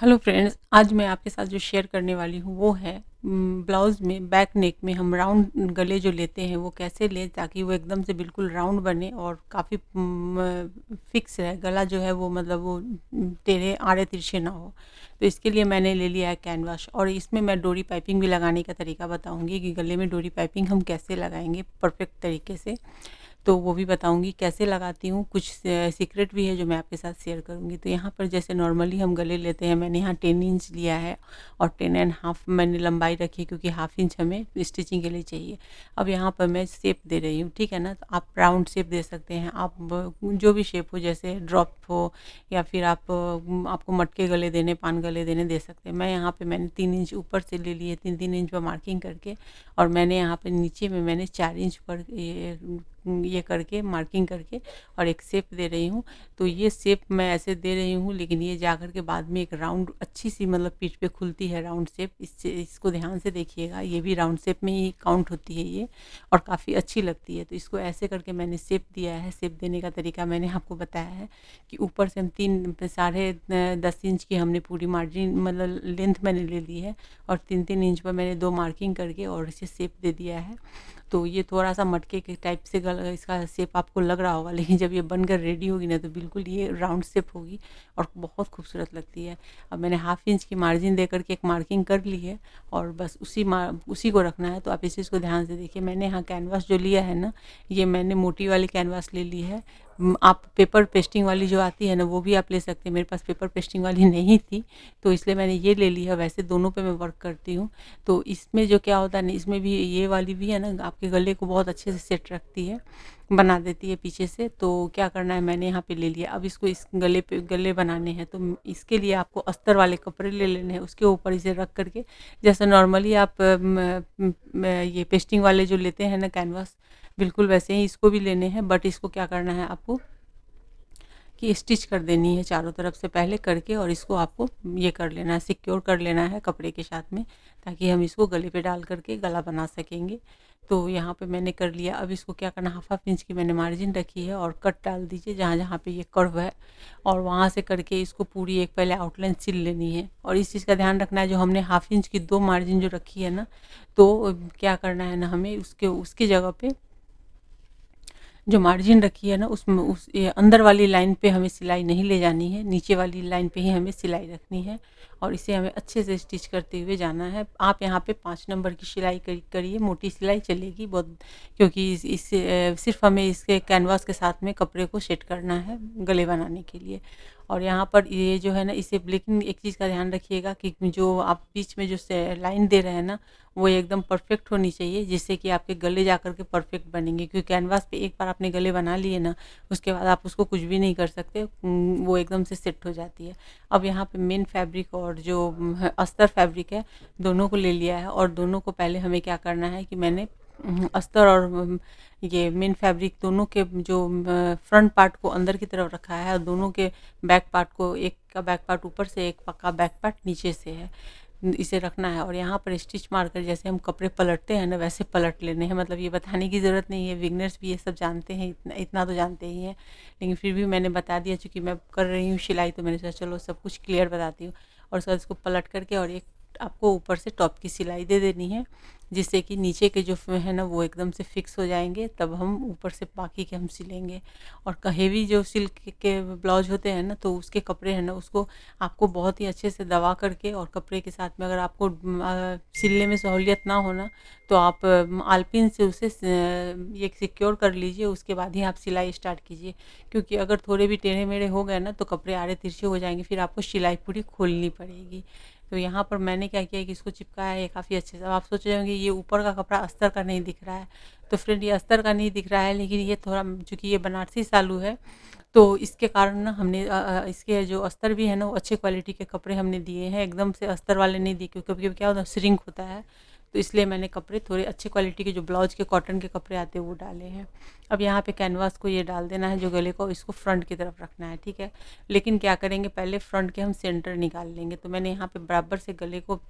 Hello friends, आज मैं आपके साथ जो शेयर करने वाली हूँ वो है ब्लाउज़ में बैक नेक में हम राउंड गले जो लेते हैं वो कैसे लें ताकि वो एकदम से बिल्कुल राउंड बने और काफ़ी फिक्स रहे गला जो है वो मतलब वो टेढ़े आड़े तिरछे ना हो। तो इसके लिए मैंने ले लिया है कैनवास और इसमें मैं डोरी पाइपिंग भी लगाने का तरीका बताऊंगी कि गले में डोरी पाइपिंग हम कैसे लगाएंगे परफेक्ट तरीके से। तो वो भी बताऊँगी कैसे लगाती हूँ, कुछ सीक्रेट भी है जो मैं आपके साथ शेयर करूँगी। तो यहाँ पर जैसे नॉर्मली हम गले लेते हैं, मैंने यहाँ 10 इंच लिया है और 10 एंड हाफ मैंने लंबाई रखी है क्योंकि हाफ इंच हमें स्टिचिंग के लिए चाहिए। अब यहाँ पर मैं शेप दे रही हूँ, ठीक है ना? तो आप राउंड शेप दे सकते हैं, आप जो भी शेप हो जैसे ड्रॉप हो या फिर आपको मटके गले देने, पान गले देने दे सकते हैं। मैं यहाँ पे मैंने 3 इंच ऊपर से ले लिए, 3-3 इंच पर मार्किंग करके और मैंने यहाँ पे नीचे में मैंने 4 इंच पर ये करके मार्किंग करके और एक शेप दे रही हूँ। तो ये शेप मैं ऐसे दे रही हूँ लेकिन ये जा कर के बाद में एक राउंड अच्छी सी मतलब पीठ पे खुलती है राउंड शेप। इसको ध्यान से देखिएगा, ये भी राउंड शेप में ही काउंट होती है ये और काफ़ी अच्छी लगती है। तो इसको ऐसे करके मैंने शेप दिया है। शेप देने का तरीका मैंने आपको बताया है कि ऊपर से हम 3.5 इंच की हमने पूरी मार्जिन मतलब लेंथ मैंने ले ली है और 3-3 इंच पर मैंने 2 मार्किंग करके और इसे शेप दे दिया है। तो ये थोड़ा-सा मटके के टाइप से इसका शेप आपको लग रहा होगा, लेकिन जब ये बनकर रेडी होगी ना तो बिल्कुल ये राउंड शेप होगी और बहुत खूबसूरत लगती है। अब मैंने हाफ इंच की मार्जिन दे कर के एक मार्किंग कर ली है और बस उसी को रखना है। तो आप इस चीज़ को ध्यान से देखिए। मैंने यहाँ कैनवास जो लिया है ना, ये मैंने मोटी वाली कैनवास ले ली है। आप पेपर पेस्टिंग वाली जो आती है ना वो भी आप ले सकते हैं। मेरे पास पेपर पेस्टिंग वाली नहीं थी तो इसलिए मैंने ये ले ली है। वैसे दोनों पे मैं वर्क करती हूँ। तो इसमें जो क्या होता है ना, इसमें भी ये वाली भी है ना, आपके गले को बहुत अच्छे से सेट रखती है, बना देती है पीछे से। तो क्या करना है, मैंने यहाँ पे ले लिया। अब इसको इस गले पे गले बनाने हैं तो इसके लिए आपको अस्तर वाले कपड़े ले लेने हैं, उसके ऊपर इसे रख करके जैसे नॉर्मली आप ये पेस्टिंग वाले जो लेते हैं ना कैनवास, बिल्कुल वैसे ही इसको भी लेने हैं। बट इसको क्या करना है आपको कि स्टिच कर देनी है चारों तरफ से पहले करके और इसको आपको ये कर लेना है, सिक्योर कर लेना है कपड़े के साथ में, ताकि हम इसको गले पे डाल करके गला बना सकेंगे। तो यहाँ पे मैंने कर लिया। अब इसको क्या करना, हाफ इंच की मैंने मार्जिन रखी है और कट डाल दीजिए जहाँ जहाँ पे ये कर्व है और वहाँ से करके इसको पूरी एक पहले आउटलाइन सिल लेनी है। और इस चीज़ का ध्यान रखना है, जो हमने हाफ इंच की 2 मार्जिन जो रखी है ना, तो क्या करना है ना, हमें उसकी जगह पे जो मार्जिन रखी है ना उसमें उस ये अंदर वाली लाइन पे हमें सिलाई नहीं ले जानी है, नीचे वाली लाइन पे ही हमें सिलाई रखनी है और इसे हमें अच्छे से स्टिच करते हुए जाना है। आप यहाँ पे 5 नंबर की सिलाई करिए, मोटी सिलाई चलेगी बहुत, क्योंकि सिर्फ हमें इसके कैनवास के साथ में कपड़े को सेट करना है गले बनाने के लिए। और यहाँ पर ये जो है ना, इसे लेकिन एक चीज़ का ध्यान रखिएगा कि जो आप बीच में जो लाइन दे रहे हैं ना, वो एकदम परफेक्ट होनी चाहिए जिससे कि आपके गले जा कर के परफेक्ट बनेंगे। क्योंकि कैनवास पे एक बार आपने गले बना लिए ना, उसके बाद आप उसको कुछ भी नहीं कर सकते, वो एकदम से सेट हो जाती है। अब यहाँ पे मेन फैब्रिक और जो अस्तर फैब्रिक है, दोनों को ले लिया है और दोनों को पहले हमें क्या करना है कि मैंने अस्तर और ये मेन फैब्रिक दोनों के जो फ्रंट पार्ट को अंदर की तरफ रखा है और दोनों के बैक पार्ट को, एक का बैक पार्ट ऊपर से, एक का बैक पार्ट नीचे से है, इसे रखना है। और यहाँ पर स्टिच मारकर जैसे हम कपड़े पलटते हैं ना, वैसे पलट लेने हैं। मतलब ये बताने की ज़रूरत नहीं है, बिगनर्स भी ये सब जानते हैं, इतना तो जानते ही हैं, लेकिन फिर भी मैंने बता दिया चूँकि मैं कर रही हूँ सिलाई, तो मैंने सोचा चलो सब कुछ क्लियर बताती हूँ। और उसके बाद इसको पलट करके और एक आपको ऊपर से टॉप की सिलाई दे देनी है, जिससे कि नीचे के जो है ना वो एकदम से फिक्स हो जाएंगे, तब हम ऊपर से बाकी के हम सिलेंगे। और हेवी जो सिल्क के ब्लाउज होते हैं ना, तो उसके कपड़े हैं ना, उसको आपको बहुत ही अच्छे से दबा करके और कपड़े के साथ में अगर आपको सिलने में सहूलियत ना हो ना, तो आप आलपिन से उसे ये सिक्योर कर लीजिए, उसके बाद ही आप सिलाई स्टार्ट कीजिए। क्योंकि अगर थोड़े भी टेढ़े मेढ़े हो गए ना, तो कपड़े आड़े तिरछे हो जाएंगे, फिर आपको सिलाई पूरी खोलनी पड़ेगी। तो यहाँ पर मैंने क्या किया कि इसको चिपकाया है काफ़ी अच्छे से। अब आप सोच रहे होंगे ये ऊपर का कपड़ा अस्तर का नहीं दिख रहा है, तो फ्रेंड ये अस्तर का नहीं दिख रहा है, लेकिन ये थोड़ा चूँकि ये बनारसी सालू है, तो इसके कारण ना हमने इसके जो अस्तर भी है ना, वो अच्छे क्वालिटी के कपड़े हमने दिए हैं, एकदम से अस्तर वाले नहीं दिए, क्योंकि कभी-कभी क्या होता है श्रिंक होता है। तो इसलिए मैंने कपड़े थोड़े अच्छे क्वालिटी के, जो ब्लाउज के कॉटन के कपड़े आते हैं वो डाले हैं। अब यहाँ पे कैनवास को ये डाल देना है जो गले को, इसको फ्रंट की तरफ रखना है, ठीक है। लेकिन क्या करेंगे, पहले फ्रंट के हम सेंटर निकाल लेंगे। तो मैंने यहाँ पे बराबर से गले को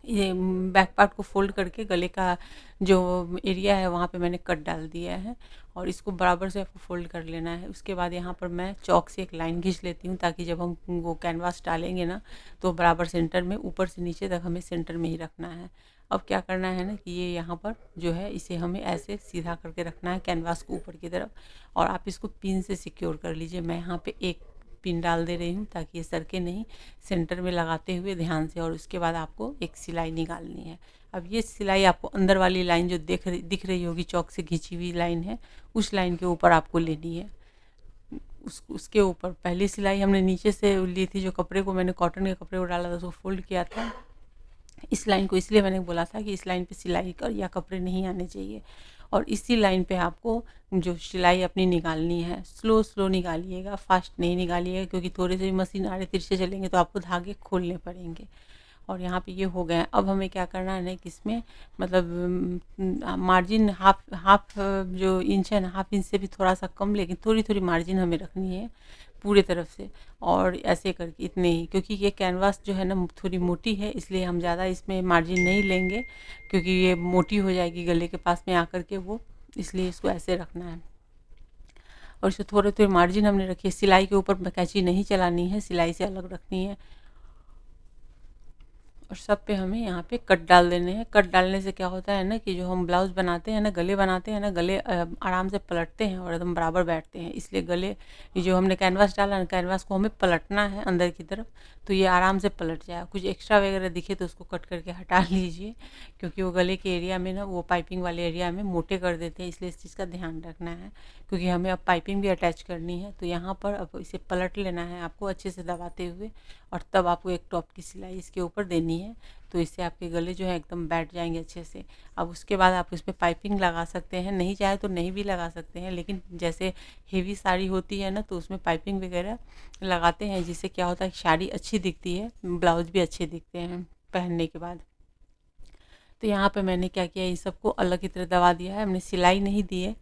ये बैक पार्ट को फोल्ड करके गले का जो एरिया है वहाँ पे मैंने कट डाल दिया है और इसको बराबर से आपको फोल्ड कर लेना है। उसके बाद यहाँ पर मैं चौक से एक लाइन खींच लेती हूँ ताकि जब हम वो कैनवास डालेंगे ना तो बराबर सेंटर में, ऊपर से नीचे तक हमें सेंटर में ही रखना है। अब क्या करना है ना कि ये यहाँ पर जो है इसे हमें ऐसे सीधा करके रखना है कैनवास को ऊपर की तरफ, और आप इसको पिन से सिक्योर कर लीजिए। मैं यहाँ पे एक पिन डाल दे रही हूँ ताकि ये सरके नहीं, सेंटर में लगाते हुए ध्यान से। और उसके बाद आपको एक सिलाई निकालनी है। अब ये सिलाई आपको अंदर वाली लाइन जो दिख रही होगी चौक से खींची हुई लाइन है, उस लाइन के ऊपर आपको लेनी है। उसके ऊपर पहली सिलाई हमने नीचे से ली थी, जो कपड़े को मैंने कॉटन के कपड़े को डाला था उसको फोल्ड किया था। इस लाइन को इसलिए मैंने बोला था कि इस लाइन पे सिलाई कर या कपड़े नहीं आने चाहिए। और इसी लाइन पे आपको जो सिलाई अपनी निकालनी है, स्लो स्लो निकालिएगा, फास्ट नहीं निकालिएगा, क्योंकि थोड़े से भी मशीन आड़े तिरछे चलेंगे तो आपको धागे खोलने पड़ेंगे। और यहाँ पे ये हो गया है। अब हमें क्या करना है ना कि इसमें मतलब मार्जिन हाफ हाफ जो इंच है ना, हाफ इंच से भी थोड़ा सा कम, लेकिन थोड़ी थोड़ी मार्जिन हमें रखनी है पूरे तरफ से। और ऐसे करके इतने ही, क्योंकि ये कैनवास जो है ना थोड़ी मोटी है, इसलिए हम ज़्यादा इसमें मार्जिन नहीं लेंगे, क्योंकि ये मोटी हो जाएगी गले के पास में आकर के वो, इसलिए इसको ऐसे रखना है। और इसको थोड़े थोड़े मार्जिन हमने रखी है। सिलाई के ऊपर कैंची नहीं चलानी है, सिलाई से अलग रखनी है। और सब पे हमें यहाँ पे कट डाल देने हैं। कट डालने से क्या होता है ना कि जो हम ब्लाउज बनाते हैं ना, गले बनाते हैं ना, गले आराम से पलटते हैं और एकदम बराबर बैठते हैं। इसलिए गले ये जो हमने कैनवास डाला ना, कैनवास को हमें पलटना है अंदर की तरफ, तो ये आराम से पलट जाए। कुछ एक्स्ट्रा वगैरह दिखे तो उसको कट करके हटा लीजिए, क्योंकि वो गले के एरिया में ना, वो पाइपिंग वाले एरिया में मोटे कर देते हैं, इसलिए इस चीज़ का ध्यान रखना है। क्योंकि हमें अब पाइपिंग भी अटैच करनी है, तो यहाँ पर अब इसे पलट लेना है आपको अच्छे से दबाते हुए, और तब आपको एक टॉप की सिलाई इसके ऊपर देनी है। तो इससे आपके गले जो है एकदम बैठ जाएंगे अच्छे से। अब उसके बाद आप इसमें पाइपिंग लगा सकते हैं, नहीं चाहे तो नहीं भी लगा सकते हैं, लेकिन जैसे हेवी साड़ी होती है ना तो उसमें पाइपिंग वगैरह लगाते हैं, जिससे क्या होता है साड़ी अच्छी दिखती है, ब्लाउज भी अच्छे दिखते हैं पहनने के बाद। तो यहाँ पे मैंने क्या किया, इन सबको अलग की तरह दबा दिया है, हमने सिलाई नहीं दी है,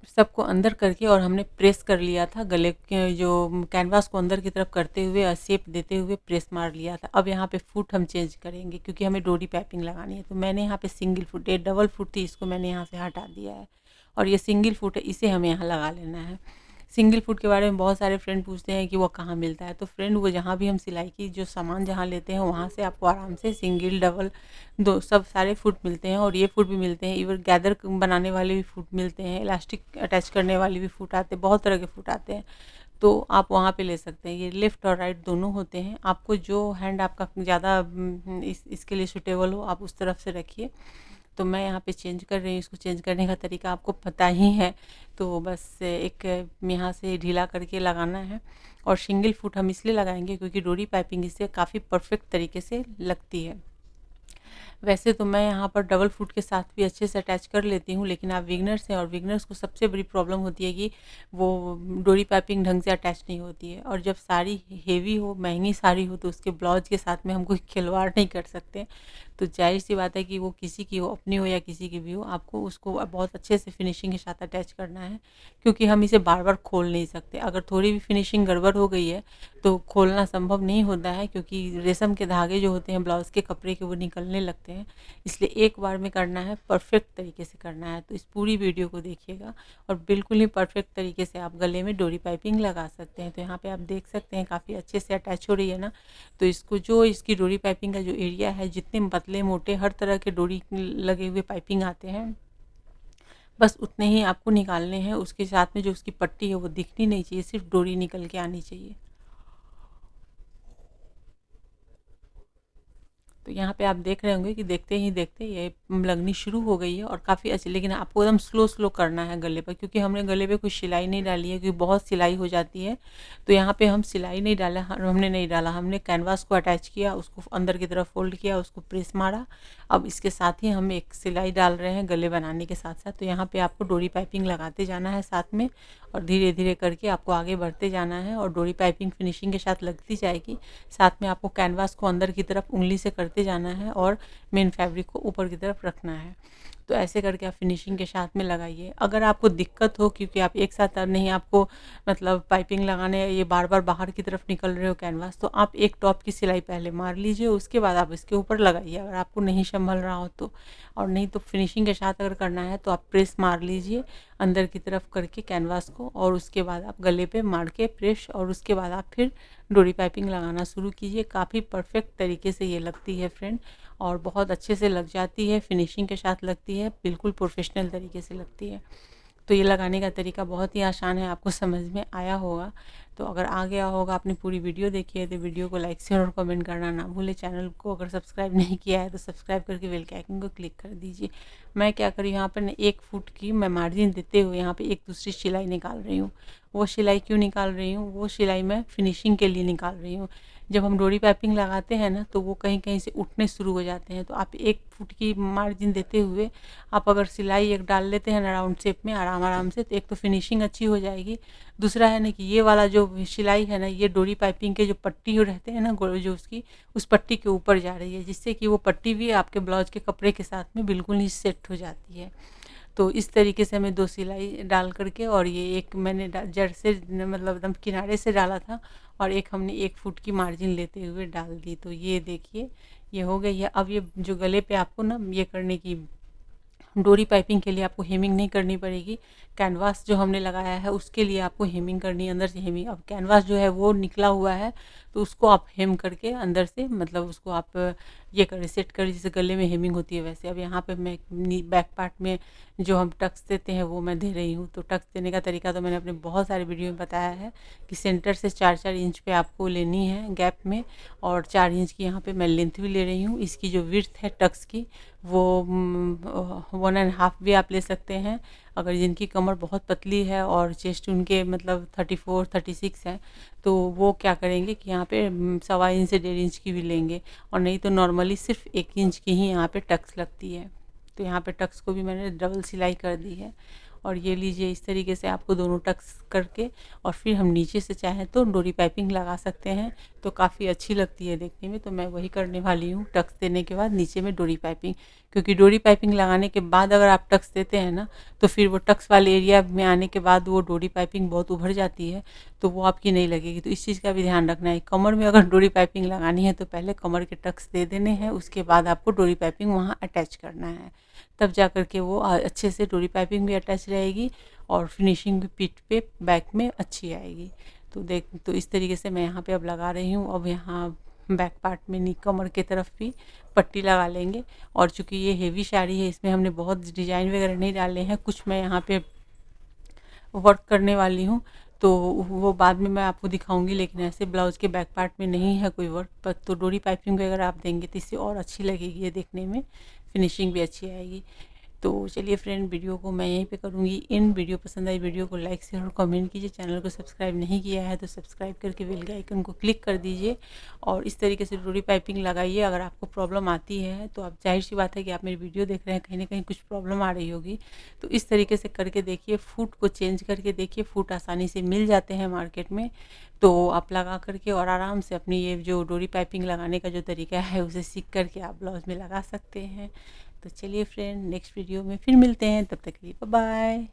सबको अंदर करके और हमने प्रेस कर लिया था गले के जो कैनवास को अंदर की तरफ करते हुए, शेप देते हुए प्रेस मार लिया था। अब यहाँ पे फुट हम चेंज करेंगे, क्योंकि हमें डोरी पाइपिंग लगानी है। तो मैंने यहाँ पे सिंगल फुट, ये डबल फुट थी, इसको मैंने यहाँ से हटा दिया है, और ये सिंगल फुट है, इसे हमें यहाँ लगा लेना है। सिंगल फुट के बारे में बहुत सारे फ्रेंड पूछते हैं कि वो कहाँ मिलता है। तो फ्रेंड वो जहाँ भी हम सिलाई की जो सामान जहाँ लेते हैं वहाँ से आपको आराम से सिंगल डबल दो सब सारे फुट मिलते हैं, और ये फुट भी मिलते हैं। इवन गैदर बनाने वाले भी फुट मिलते हैं, इलास्टिक अटैच करने वाले भी फुट आते हैं, बहुत तरह के फुट आते हैं। तो आप वहाँ पे ले सकते हैं। ये लेफ़्ट और राइट दोनों होते हैं। आपको जो हैंड आपका ज़्यादा इसके लिए सूटेबल हो आप उस तरफ से रखिए। तो मैं यहाँ पे चेंज कर रही हूँ, इसको चेंज करने का तरीका आपको पता ही है। तो बस एक यहाँ से ढीला करके लगाना है, और सिंगल फुट हम इसलिए लगाएंगे क्योंकि डोरी पाइपिंग इससे काफ़ी परफेक्ट तरीके से लगती है। वैसे तो मैं यहाँ पर डबल फुट के साथ भी अच्छे से अटैच कर लेती हूँ, लेकिन आप बिगनर्स हैं और बिगनर्स को सबसे बड़ी प्रॉब्लम होती है कि वो डोरी पाइपिंग ढंग से अटैच नहीं होती है। और जब साड़ी हेवी हो, महंगी साड़ी हो, तो उसके ब्लाउज के साथ में हम कोई खिलवाड़ नहीं कर सकते। तो जाहिर सी बात है कि वो किसी की हो, अपनी हो या किसी की भी हो, आपको उसको बहुत अच्छे से फिनिशिंग के साथ अटैच करना है, क्योंकि हम इसे बार बार खोल नहीं सकते। अगर थोड़ी भी फिनिशिंग गड़बड़ हो गई है तो खोलना संभव नहीं होता है, क्योंकि रेशम के धागे जो होते हैं ब्लाउज के कपड़े के वो निकलने लगते हैं। इसलिए एक बार में करना है, परफेक्ट तरीके से करना है। तो इस पूरी वीडियो को देखिएगा और बिल्कुल ही परफेक्ट तरीके से आप गले में डोरी पाइपिंग लगा सकते हैं। तो यहाँ पे आप देख सकते हैं काफ़ी अच्छे से अटैच हो रही है ना। तो इसको जो इसकी डोरी पाइपिंग का जो एरिया है, जितने पतले मोटे हर तरह के डोरी लगे हुए पाइपिंग आते हैं, बस उतने ही आपको निकालने हैं। उसके साथ में जो उसकी पट्टी है वो दिखनी नहीं चाहिए, सिर्फ डोरी निकल के आनी चाहिए। तो यहाँ पे आप देख रहे होंगे कि देखते ही देखते ये लगनी शुरू हो गई है, और काफ़ी अच्छी। लेकिन आपको एकदम स्लो स्लो करना है गले पर, क्योंकि हमने गले पे कुछ सिलाई नहीं डाली है, क्योंकि बहुत सिलाई हो जाती है। तो यहाँ पे हम सिलाई नहीं डाला, हमने नहीं डाला, हमने कैनवास को अटैच किया, उसको अंदर की तरफ फोल्ड किया, उसको प्रेस मारा। अब इसके साथ ही हम एक सिलाई डाल रहे हैं गले बनाने के साथ साथ। तो यहाँ पे आपको डोरी पाइपिंग लगाते जाना है साथ में, और धीरे धीरे करके आपको आगे बढ़ते जाना है, और डोरी पाइपिंग फिनिशिंग के साथ लगती जाएगी। साथ में आपको कैनवास को अंदर की तरफ उंगली से करते जाना है, और मेन फैब्रिक को ऊपर की तरफ रखना है। तो ऐसे करके आप फिनिशिंग के साथ में लगाइए। अगर आपको दिक्कत हो क्योंकि आप एक साथ नहीं आपको मतलब पाइपिंग लगाने ये बार-बार बाहर की तरफ निकल रहे हो कैनवास, तो आप एक टॉप की सिलाई पहले मार लीजिए, उसके बाद आप इसके ऊपर लगाइए अगर आपको नहीं संभल रहा हो तो। और नहीं तो फिनिशिंग के साथ अगर करना है तो आप प्रेस मार लीजिए अंदर की तरफ करके कैनवास को, और उसके बाद आप गले पे मार के प्रेस, और उसके बाद आप फिर डोरी पाइपिंग लगाना शुरू कीजिए। काफ़ी परफेक्ट तरीके से ये लगती है फ्रेंड, और बहुत अच्छे से लग जाती है, फिनिशिंग के साथ लगती है, बिल्कुल प्रोफेशनल तरीके से लगती है। तो ये लगाने का तरीका बहुत ही आसान है, आपको समझ में आया होगा। तो अगर आ गया होगा, आपने पूरी वीडियो देखी है, तो वीडियो को लाइक शेयर और कमेंट करना ना भूलें। चैनल को अगर सब्सक्राइब नहीं किया है तो सब्सक्राइब करके बेल के आइकन को क्लिक कर दीजिए। मैं क्या करी यहाँ पर 1 फुट की मैं मार्जिन देते हुए यहाँ पे एक दूसरी सिलाई निकाल रही हूँ। वो सिलाई क्यों निकाल रही हूँ, वो सिलाई मैं फिनिशिंग के लिए निकाल रही हूँ। जब हम डोरी पाइपिंग लगाते हैं ना, तो वो कहीं कहीं से उठने शुरू हो जाते हैं, तो आप 1 फुट की मार्जिन देते हुए आप अगर सिलाई एक डाल लेते हैं ना राउंड शेप में आराम आराम से, तो एक तो फिनिशिंग अच्छी हो जाएगी। दूसरा है ना कि ये वाला जो सिलाई है ना, ये डोरी पाइपिंग के जो पट्टी रहते हैं ना जो उसकी उस पट्टी के ऊपर जा रही है, जिससे कि वो पट्टी भी आपके ब्लाउज के कपड़े के साथ में बिल्कुल ही सेट हो जाती है। तो इस तरीके से मैं 2 सिलाई डाल करके, और ये एक मैंने जड़ से मतलब एकदम किनारे से डाला था, और एक हमने 1 फुट की मार्जिन लेते हुए डाल दी। तो ये देखिए ये हो गई है। अब ये जो गले पे आपको ना ये करने की डोरी पाइपिंग के लिए आपको हेमिंग नहीं करनी पड़ेगी। कैनवास जो हमने लगाया है उसके लिए आपको हेमिंग करनी है, अंदर से हेमिंग। अब कैनवास जो है वो निकला हुआ है, तो उसको आप हेम करके अंदर से मतलब उसको आप ये करें, सेट करें जैसे गले में हेमिंग होती है वैसे। अब यहाँ पे मैं बैक पार्ट में जो हम टक्स देते हैं वो मैं दे रही हूँ। तो टक्स देने का तरीका तो मैंने अपने बहुत सारे वीडियो में बताया है कि सेंटर से 4-4 इंच पे आपको लेनी है गैप में, और 4 इंच की यहाँ पे मैं लेंथ भी ले रही हूँ। इसकी जो विड्थ है टक्स की वो 1.5 भी आप ले सकते हैं। अगर जिनकी कमर बहुत पतली है और चेस्ट उनके मतलब 34-36 है, तो वो क्या करेंगे कि यहाँ पे 1.25 इंच से 1.5 इंच की भी लेंगे, और नहीं तो नॉर्मली सिर्फ 1 इंच की ही यहाँ पे टक्स लगती है। तो यहाँ पे टक्स को भी मैंने डबल सिलाई कर दी है। और ये लीजिए इस तरीके से आपको दोनों टक्स करके, और फिर हम नीचे से चाहें तो डोरी पाइपिंग लगा सकते हैं, तो काफ़ी अच्छी लगती है देखने में। तो मैं वही करने वाली हूँ, टक्स देने के बाद नीचे में डोरी पाइपिंग। क्योंकि डोरी पाइपिंग लगाने के बाद अगर आप टक्स देते हैं ना, तो फिर वो टक्स वाले एरिया में आने के बाद वो डोरी पाइपिंग बहुत उभर जाती है, तो वो आपकी नहीं लगेगी। तो इस चीज़ का भी ध्यान रखना है। कमर में अगर डोरी पाइपिंग लगानी है तो पहले कमर के टक्स दे देने हैं, उसके बाद आपको डोरी पाइपिंग वहाँ अटैच करना है, तब जा कर के वो अच्छे से डोरी पाइपिंग भी अटैच रहेगी, और फिनिशिंग भी पीठ पे बैक में अच्छी आएगी। तो इस तरीके से मैं यहाँ पे अब लगा रही हूँ। अब यहाँ बैक पार्ट में नी कमर की तरफ भी पट्टी लगा लेंगे। और चूंकि ये हेवी साड़ी है, इसमें हमने बहुत डिजाइन वगैरह नहीं डाले हैं, कुछ मैं यहाँ पे वर्क करने वाली हूँ, तो वो बाद में मैं आपको दिखाऊंगी। लेकिन ऐसे ब्लाउज के बैक पार्ट में नहीं है कोई वर्क पर, तो डोरी पाइपिंग वगैरह आप देंगे तो इससे और अच्छी लगेगी ये देखने में, फिनिशिंग भी अच्छी आएगी। तो चलिए फ्रेंड, वीडियो को मैं यहीं पे करूँगी इन। वीडियो पसंद आई वीडियो को लाइक शेयर और कमेंट कीजिए। चैनल को सब्सक्राइब नहीं किया है तो सब्सक्राइब करके बेल के आइकन को क्लिक कर दीजिए, और इस तरीके से डोरी पाइपिंग लगाइए। अगर आपको प्रॉब्लम आती है तो आप, जाहिर सी बात है कि आप मेरी वीडियो देख रहे हैं, कहीं ना कहीं कुछ प्रॉब्लम आ रही होगी, तो इस तरीके से करके देखिए। फूट को चेंज करके देखिए, फूट आसानी से मिल जाते हैं मार्केट में, तो आप लगा करके और आराम से अपनी ये जो डोरी पाइपिंग लगाने का जो तरीका है उसे सीख करके आप ब्लाउज में लगा सकते हैं। तो चलिए फ्रेंड, नेक्स्ट वीडियो में फिर मिलते हैं, तब तक के लिए बाय बाय।